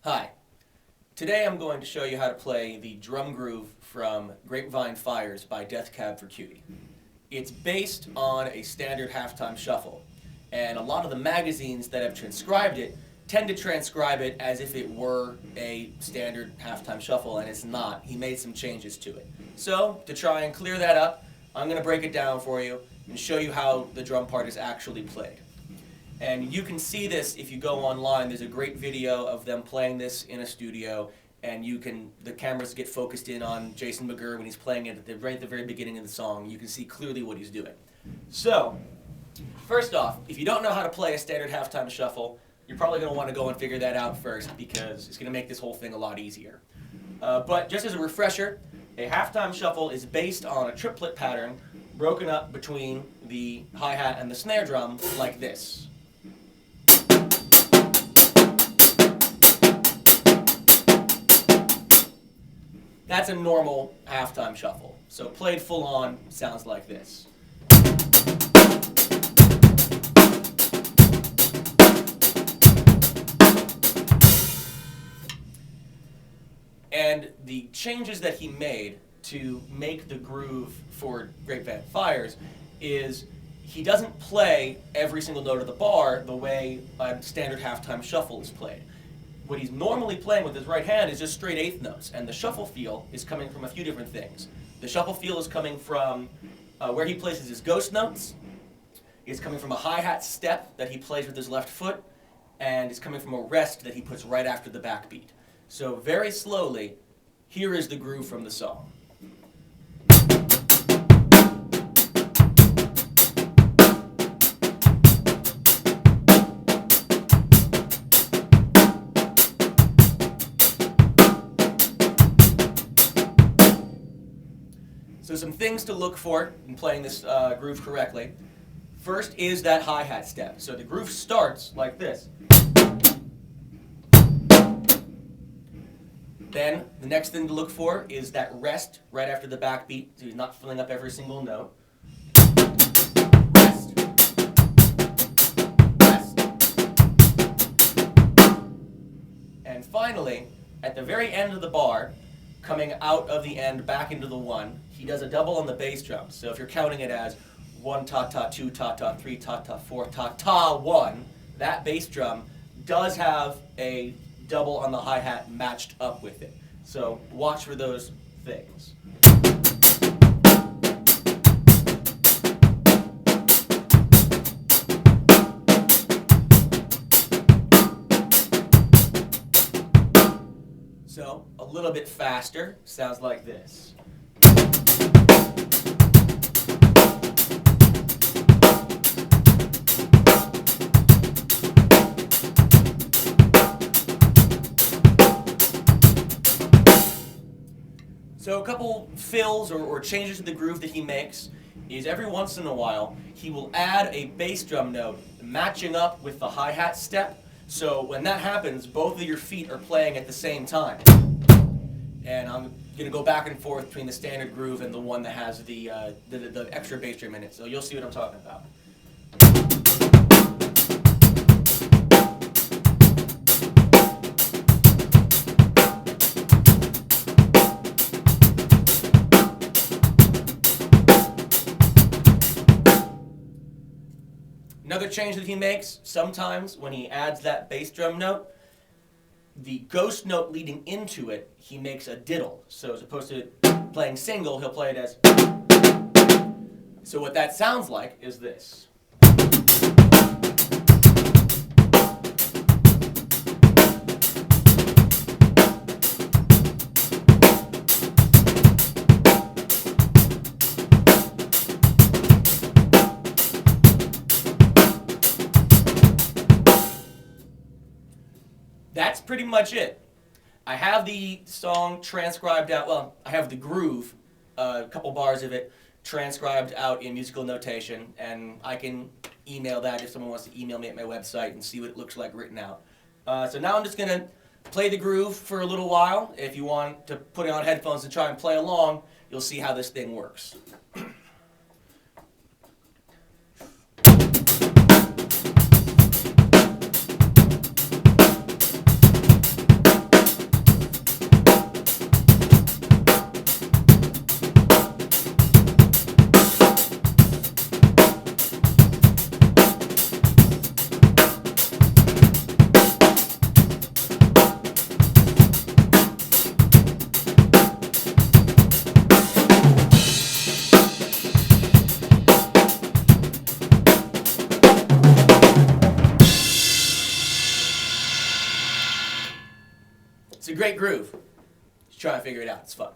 Hi. Today I'm going to show you how to play the drum groove from Grapevine Fires by Death Cab for Cutie. It's based on a standard halftime shuffle, and a lot of the magazines that have transcribed it tend to transcribe it as if it were a standard halftime shuffle, and it's not. He made some changes to it. So, to try and clear that up, I'm going to break it down for you and show you how the drum part is actually played. And you can see this if you go online. There's a great video of them playing this in a studio, and the cameras get focused in on Jason McGurr when he's playing it right at the very beginning of the song. You can see clearly what he's doing. So, first off, if you don't know how to play a standard halftime shuffle, you're probably going to want to go and figure that out first, because it's going to make this whole thing a lot easier. But just as a refresher, a halftime shuffle is based on a triplet pattern broken up between the hi-hat and the snare drum like this. That's a normal halftime shuffle. So played full on sounds like this. And the changes that he made to make the groove for Grapevine Fires is he doesn't play every single note of the bar the way a standard halftime shuffle is played. What he's normally playing with his right hand is just straight eighth notes, and the shuffle feel is coming from a few different things. The shuffle feel is coming from where he places his ghost notes. It's coming from a hi-hat step that he plays with his left foot, and it's coming from a rest that he puts right after the backbeat. So very slowly, here is the groove from the song. So some things to look for in playing this groove correctly. First is that hi-hat step. So the groove starts like this. Then the next thing to look for is that rest right after the backbeat, so he's not filling up every single note. Rest. Rest. And finally, at the very end of the bar, coming out of the end back into the one, he does a double on the bass drum. So if you're counting it as 1 ta ta, 2 ta ta, 3 ta ta, 4 ta ta 1, that bass drum does have a double on the hi-hat matched up with it. So watch for those things. So a little bit faster sounds like this. So a couple fills or changes to the groove that he makes is every once in a while he will add a bass drum note matching up with the hi-hat step. So when that happens, both of your feet are playing at the same time. And I'm going to go back and forth between the standard groove and the one that has the extra bass drum in it. So you'll see what I'm talking about. Another change that he makes, sometimes when he adds that bass drum note, the ghost note leading into it, he makes a diddle. So as opposed to playing single, he'll play it as... So what that sounds like is this. That's pretty much it. I have the song transcribed out, well, I have the groove, a couple bars of it, transcribed out in musical notation, and I can email that if someone wants to email me at my website and see what it looks like written out. So now I'm just going to play the groove for a little while. If you want to put it on headphones and try and play along, you'll see how this thing works. great groove. Just try and figure it out. It's fun.